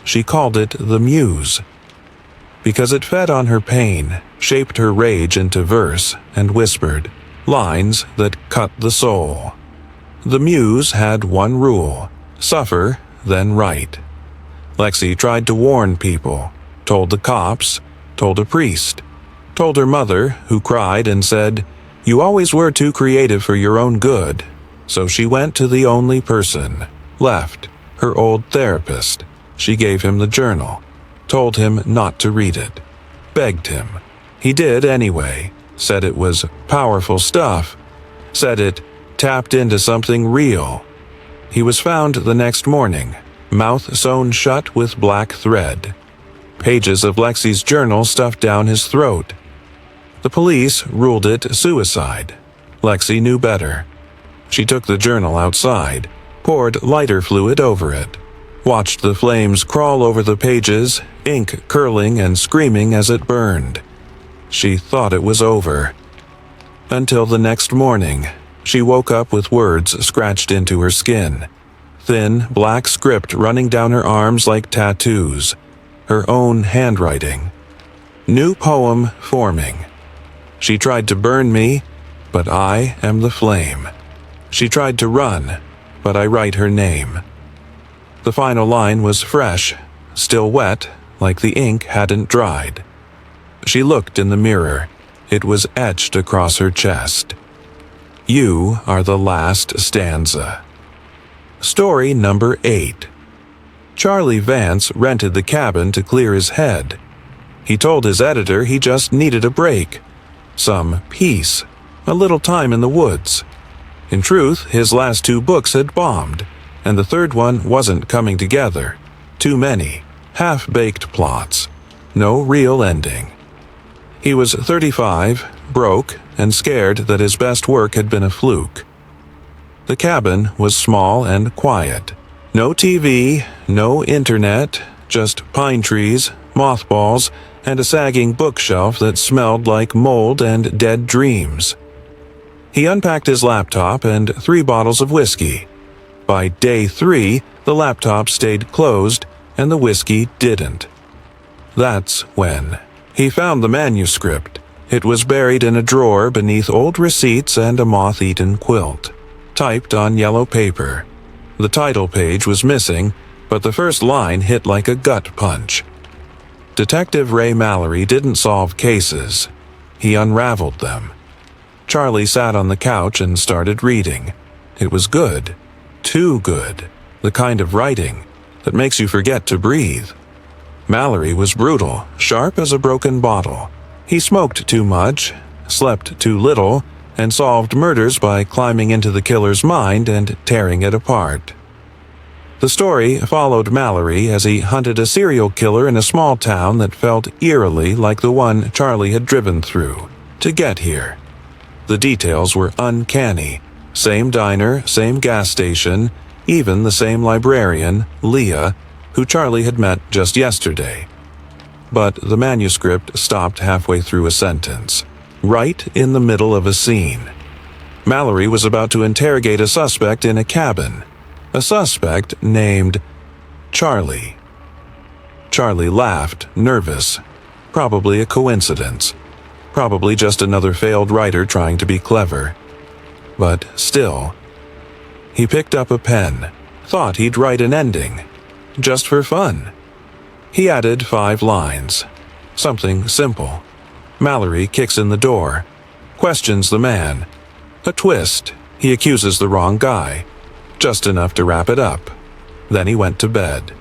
She called it the Muse, because it fed on her pain, shaped her rage into verse, and whispered lines that cut the soul. The Muse had one rule: suffer, then write. Lexi tried to warn people, told the cops, told a priest, told her mother, who cried and said, "You always were too creative for your own good." So she went to the only person left, her old therapist. She gave him the journal, told him not to read it, begged him. He did anyway, said it was powerful stuff, said it tapped into something real. He was found the next morning, mouth sewn shut with black thread. Pages of Lexi's journal stuffed down his throat. The police ruled it suicide. Lexi knew better. She took the journal outside, poured lighter fluid over it, watched the flames crawl over the pages, ink curling and screaming as it burned. She thought it was over. Until the next morning, she woke up with words scratched into her skin. Thin, black script running down her arms like tattoos. Her own handwriting. New poem forming. She tried to burn me, but I am the flame. She tried to run, but I write her name. The final line was fresh, still wet, like the ink hadn't dried. She looked in the mirror. It was etched across her chest. You are the last stanza. Story number 8. Charlie Vance rented the cabin to clear his head. He told his editor he just needed a break. Some peace. A little time in the woods. In truth, his last 2 books had bombed, and the third one wasn't coming together. Too many. Half-baked plots. No real ending. He was 35, broke, and scared that his best work had been a fluke. The cabin was small and quiet. No TV, no internet, just pine trees, mothballs, and a sagging bookshelf that smelled like mold and dead dreams. He unpacked his laptop and 3 bottles of whiskey. By day 3, the laptop stayed closed and the whiskey didn't. That's when he found the manuscript. It was buried in a drawer beneath old receipts and a moth-eaten quilt, typed on yellow paper. The title page was missing, but the first line hit like a gut punch. Detective Ray Mallory didn't solve cases. He unraveled them. Charlie sat on the couch and started reading. It was good. Too good. The kind of writing that makes you forget to breathe. Mallory was brutal, sharp as a broken bottle. He smoked too much, slept too little, and solved murders by climbing into the killer's mind and tearing it apart. The story followed Mallory as he hunted a serial killer in a small town that felt eerily like the one Charlie had driven through to get here. The details were uncanny. Same diner, same gas station, even the same librarian, Leah, who Charlie had met just yesterday. But the manuscript stopped halfway through a sentence, right in the middle of a scene. Mallory was about to interrogate a suspect in a cabin. A suspect named Charlie. Charlie laughed, nervous. Probably a coincidence. Probably just another failed writer trying to be clever. But still. He picked up a pen, thought he'd write an ending. Just for fun. He added 5 lines. Something simple. Mallory kicks in the door. Questions the man. A twist. He accuses the wrong guy. Just enough to wrap it up. Then he went to bed.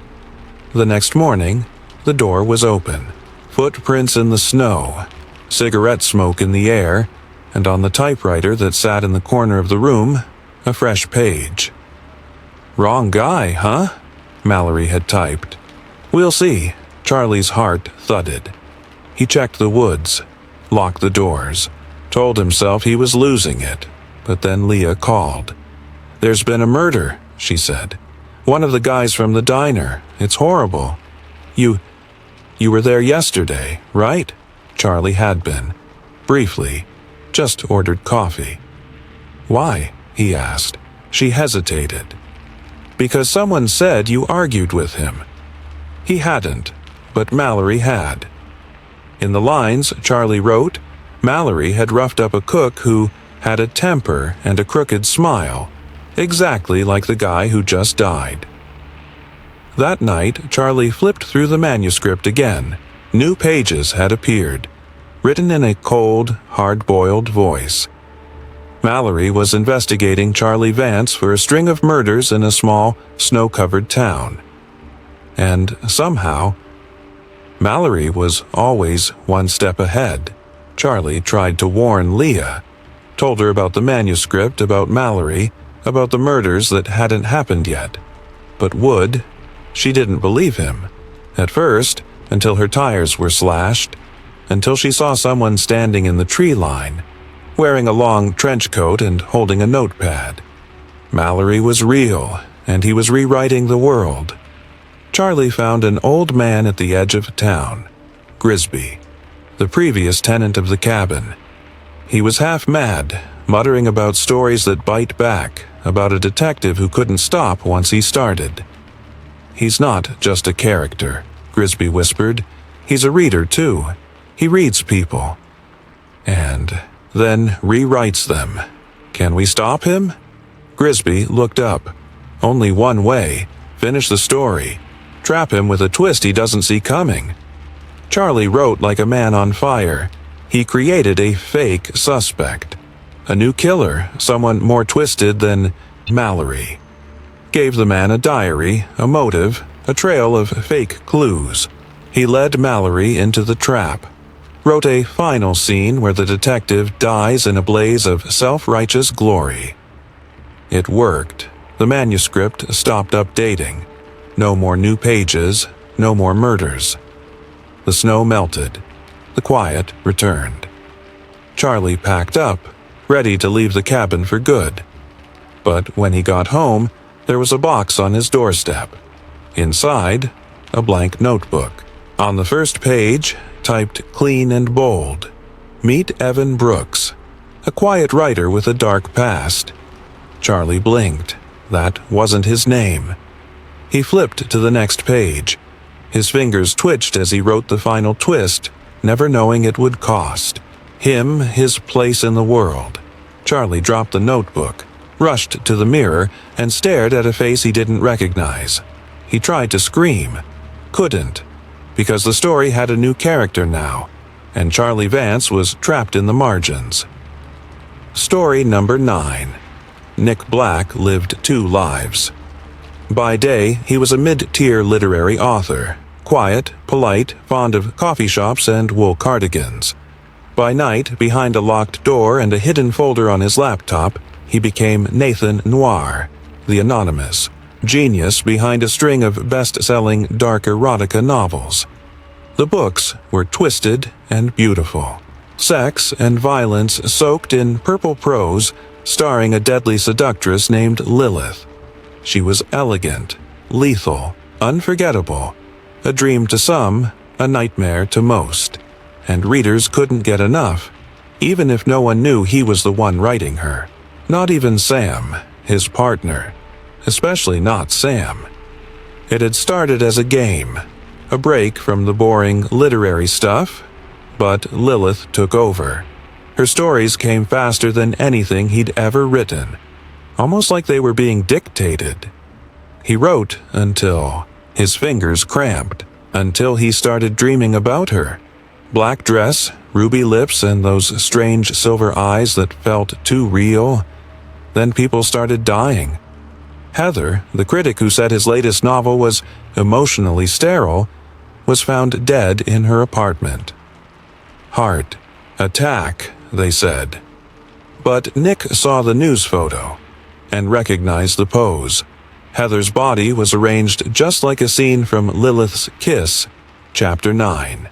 The next morning, the door was open. Footprints in the snow. Cigarette smoke in the air. And on the typewriter that sat in the corner of the room, a fresh page. Wrong guy, huh? Mallory had typed. We'll see. Charlie's heart thudded. He checked the woods, locked the doors, told himself he was losing it. But then Leah called. There's been a murder, she said. One of the guys from the diner. It's horrible. You were there yesterday, right? Charlie had been. Briefly. Just ordered coffee. Why? He asked. She hesitated. Because someone said you argued with him. He hadn't, but Mallory had. In the lines Charlie wrote, Mallory had roughed up a cook who had a temper and a crooked smile, exactly like the guy who just died. That night, Charlie flipped through the manuscript again. New pages had appeared, written in a cold, hard-boiled voice. Mallory was investigating Charlie Vance for a string of murders in a small, snow-covered town. And somehow, Mallory was always one step ahead. Charlie tried to warn Leah, told her about the manuscript, about Mallory, about the murders that hadn't happened yet. But she didn't believe him. At first, until her tires were slashed, until she saw someone standing in the tree line, wearing a long trench coat and holding a notepad. Mallory was real, and he was rewriting the world. Charlie found an old man at the edge of town, Grisby, the previous tenant of the cabin. He was half mad, muttering about stories that bite back, about a detective who couldn't stop once he started. "He's not just a character," Grisby whispered. "He's a reader, too. He reads people. And then rewrites them. Can we stop him?" Grisby looked up. Only one way: finish the story. Trap him with a twist he doesn't see coming. Charlie wrote like a man on fire. He created a fake suspect. A new killer, someone more twisted than Mallory. Gave the man a diary, a motive, a trail of fake clues. He led Mallory into the trap. Wrote a final scene where the detective dies in a blaze of self-righteous glory. It worked. The manuscript stopped updating. No more new pages, no more murders. The snow melted. The quiet returned. Charlie packed up, ready to leave the cabin for good. But when he got home, there was a box on his doorstep. Inside, a blank notebook. On the first page, typed clean and bold, "Meet Evan Brooks, a quiet writer with a dark past." Charlie blinked. That wasn't his name. He flipped to the next page. His fingers twitched as he wrote the final twist, never knowing it would cost him his place in the world. Charlie dropped the notebook, rushed to the mirror, and stared at a face he didn't recognize. He tried to scream. Couldn't, because the story had a new character now, and Charlie Vance was trapped in the margins. Story number 9. Nick Black lived 2 lives. By day, he was a mid-tier literary author, quiet, polite, fond of coffee shops and wool cardigans. By night, behind a locked door and a hidden folder on his laptop, he became Nathan Noir, the anonymous genius behind a string of best-selling dark erotica novels. The books were twisted and beautiful. Sex and violence soaked in purple prose, starring a deadly seductress named Lilith. She was elegant, lethal, unforgettable, a dream to some, a nightmare to most. And readers couldn't get enough, even if no one knew he was the one writing her. Not even Sam, his partner. Especially not Sam. It had started as a game, a break from the boring literary stuff, but Lilith took over. Her stories came faster than anything he'd ever written, almost like they were being dictated. He wrote until his fingers cramped, until he started dreaming about her. Black dress, ruby lips, and those strange silver eyes that felt too real. Then people started dying. Heather, the critic who said his latest novel was emotionally sterile, was found dead in her apartment. Heart attack, they said. But Nick saw the news photo and recognized the pose. Heather's body was arranged just like a scene from Lilith's Kiss, Chapter 9.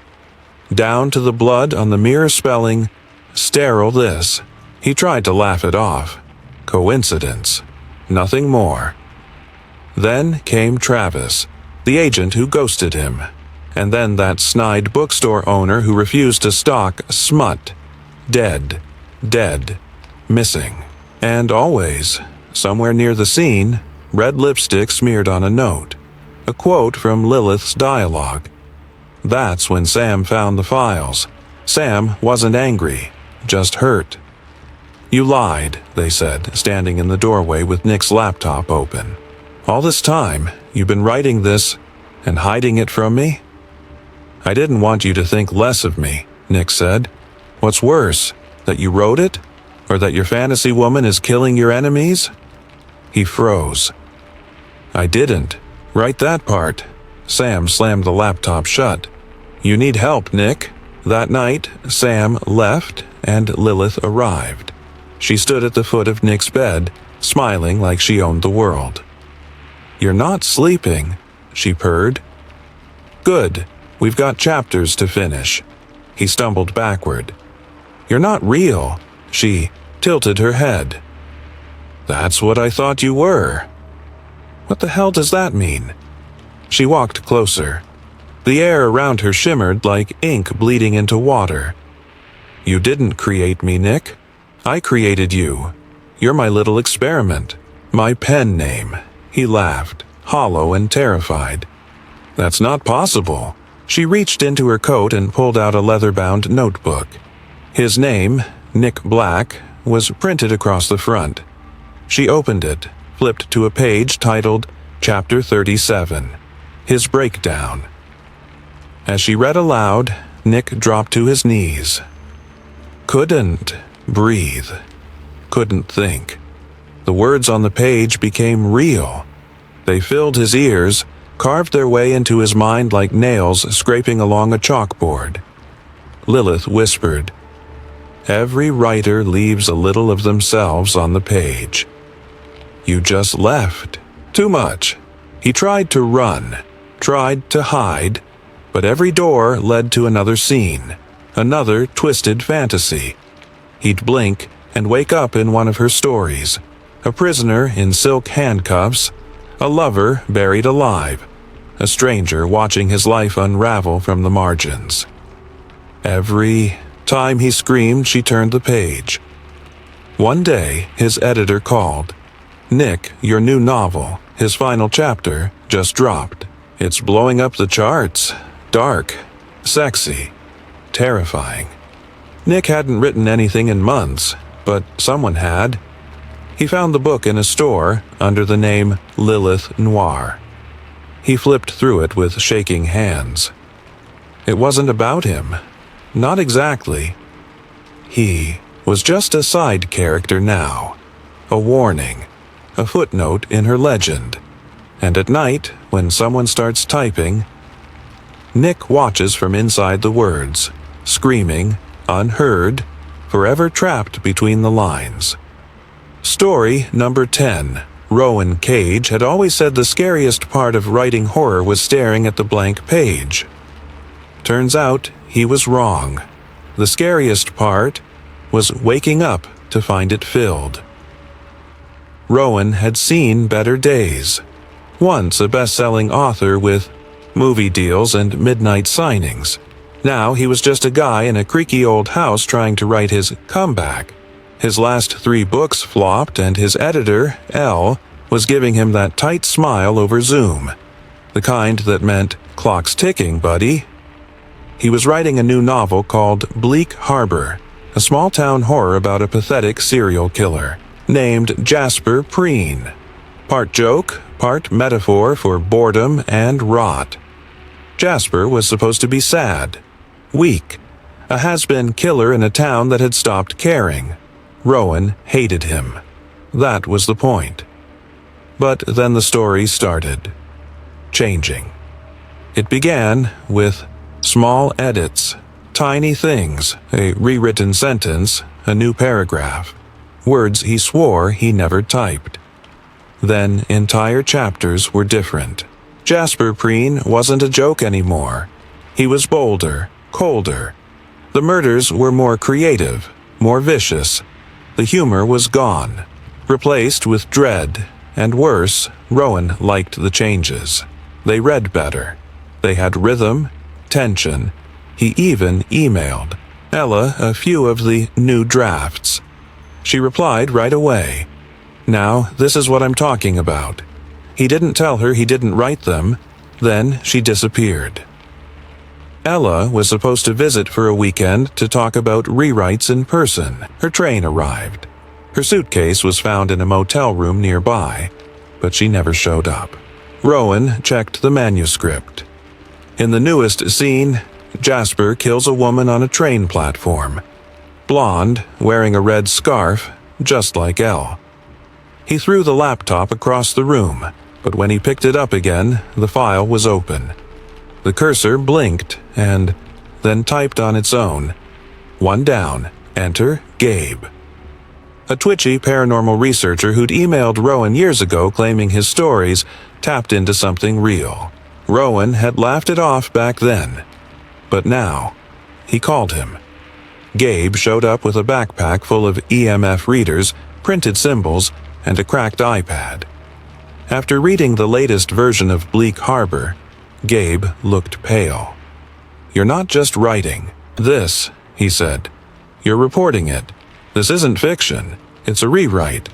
Down to the blood on the mirror spelling, "Sterile this." He tried to laugh it off. Coincidence. Nothing more. Then came Travis, the agent who ghosted him. And then that snide bookstore owner who refused to stock smut. Dead. Dead. Missing. And always, somewhere near the scene, red lipstick smeared on a note. A quote from Lilith's dialogue. That's when Sam found the files. Sam wasn't angry, just hurt. "You lied," they said, standing in the doorway with Nick's laptop open. "All this time, you've been writing this and hiding it from me?" "I didn't want you to think less of me," Nick said. "What's worse, that you wrote it? Or that your fantasy woman is killing your enemies?" He froze. "I didn't. Write that part." Sam slammed the laptop shut. "You need help, Nick." That night, Sam left and Lilith arrived. She stood at the foot of Nick's bed, smiling like she owned the world. "You're not sleeping," she purred. "Good. We've got chapters to finish." He stumbled backward. "You're not real." She tilted her head. "That's what I thought you were." What the hell does that mean? She walked closer. The air around her shimmered like ink bleeding into water. You didn't create me, Nick. I created you. You're my little experiment. My pen name. He laughed, hollow and terrified. That's not possible. She reached into her coat and pulled out a leather-bound notebook. His name, Nick Black, was printed across the front. She opened it, flipped to a page titled Chapter 37, His Breakdown. As she read aloud, Nick dropped to his knees. Couldn't breathe. Couldn't think. The words on the page became real. They filled his ears, carved their way into his mind like nails scraping along a chalkboard. Lilith whispered, "Every writer leaves a little of themselves on the page. You just left. Too much." He tried to run, tried to hide, but every door led to another scene, another twisted fantasy. He'd blink and wake up in one of her stories, a prisoner in silk handcuffs, a lover buried alive, a stranger watching his life unravel from the margins. Every time he screamed, she turned the page. One day, his editor called. "Nick, your new novel, his final chapter, just dropped. It's blowing up the charts. Dark, sexy, terrifying." Nick hadn't written anything in months, but someone had. He found the book in a store under the name Lilith Noir. He flipped through it with shaking hands. It wasn't about him. Not exactly. He was just a side character now. A warning. A footnote in her legend. And at night, when someone starts typing, Nick watches from inside the words, screaming, unheard, forever trapped between the lines. Story number 10. Rowan Cage had always said the scariest part of writing horror was staring at the blank page. Turns out he was wrong. The scariest part was waking up to find it filled. Rowan had seen better days. Once a best-selling author with movie deals and midnight signings. Now he was just a guy in a creaky old house trying to write his comeback. His last 3 books flopped, and his editor, Elle, was giving him that tight smile over Zoom. The kind that meant, "Clock's ticking, buddy." He was writing a new novel called Bleak Harbor, a small-town horror about a pathetic serial killer, named Jasper Preen. Part joke, part metaphor for boredom and rot. Jasper was supposed to be sad, weak, a has-been killer in a town that had stopped caring. Rowan hated him. That was the point. But then the story started. Changing. It began with small edits, tiny things, a rewritten sentence, a new paragraph, words he swore he never typed. Then entire chapters were different. Jasper Preen wasn't a joke anymore. He was bolder, colder. The murders were more creative, more vicious. The humor was gone, replaced with dread, and worse, Rowan liked the changes. They read better. They had rhythm, tension. He even emailed Ella a few of the new drafts. She replied right away. Now, this is what I'm talking about. He didn't tell her he didn't write them. Then she disappeared. Ella was supposed to visit for a weekend to talk about rewrites in person. Her train arrived. Her suitcase was found in a motel room nearby, but she never showed up. Rowan checked the manuscript. In the newest scene, Jasper kills a woman on a train platform. Blonde, wearing a red scarf, just like Elle. He threw the laptop across the room, but when he picked it up again, the file was open. The cursor blinked and then typed on its own. One down. Enter Gabe. A twitchy paranormal researcher who'd emailed Rowan years ago claiming his stories tapped into something real. Rowan had laughed it off back then. But now, he called him. Gabe showed up with a backpack full of EMF readers, printed symbols, and a cracked iPad. After reading the latest version of Bleak Harbor, Gabe looked pale. "You're not just writing this," he said. "You're reporting it. This isn't fiction. It's a rewrite."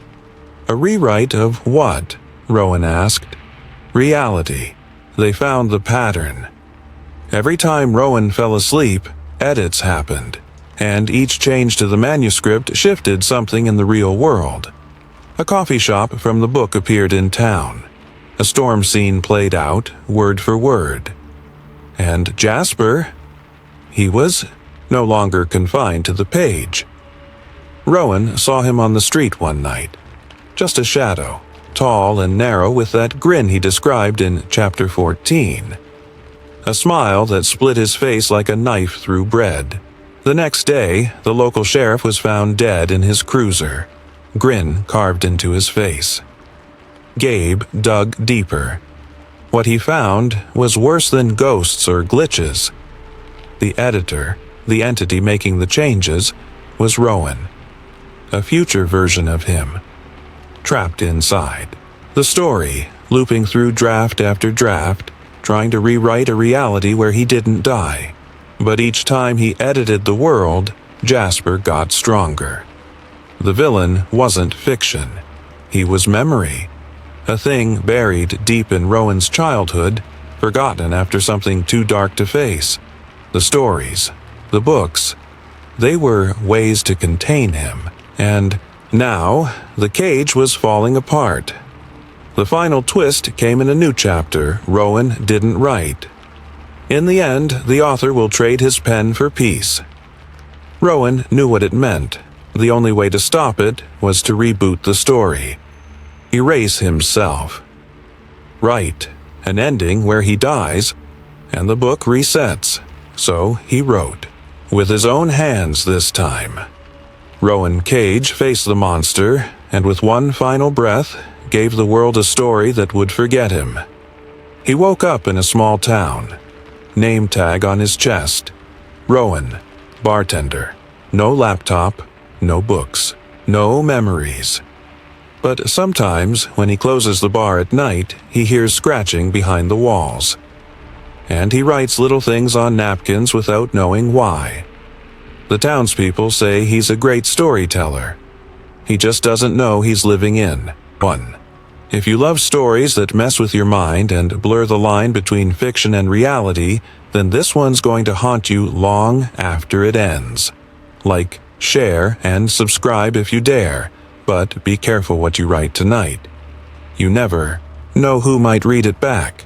"A rewrite of what?" Rowan asked. "Reality. They found the pattern. Every time Rowan fell asleep, edits happened, and each change to the manuscript shifted something in the real world. A coffee shop from the book appeared in town. A storm scene played out, word for word. And Jasper, he was no longer confined to the page. Rowan saw him on the street one night. Just a shadow, tall and narrow with that grin he described in Chapter 14. A smile that split his face like a knife through bread. The next day, the local sheriff was found dead in his cruiser, grin carved into his face. Gabe dug deeper. What he found was worse than ghosts or glitches. The editor, the entity making the changes, was Rowan. A future version of him, trapped inside. The story, looping through draft after draft, trying to rewrite a reality where he didn't die. But each time he edited the world, Jasper got stronger. The villain wasn't fiction. He was memory. A thing buried deep in Rowan's childhood, forgotten after something too dark to face. The stories, the books, they were ways to contain him. And now, the cage was falling apart. The final twist came in a new chapter Rowan didn't write. In the end, the author will trade his pen for peace. Rowan knew what it meant. The only way to stop it was to reboot the story. Erase himself. Write an ending where he dies, and the book resets. So he wrote, with his own hands this time. Rowan Cage faced the monster, and with one final breath, gave the world a story that would forget him. He woke up in a small town. Name tag on his chest. Rowan, bartender. No laptop, no books, no memories. But sometimes, when he closes the bar at night, he hears scratching behind the walls. And he writes little things on napkins without knowing why. The townspeople say he's a great storyteller. He just doesn't know he's living in one. If you love stories that mess with your mind and blur the line between fiction and reality, then this one's going to haunt you long after it ends. Like, share, and subscribe if you dare, but be careful what you write tonight. You never know who might read it back.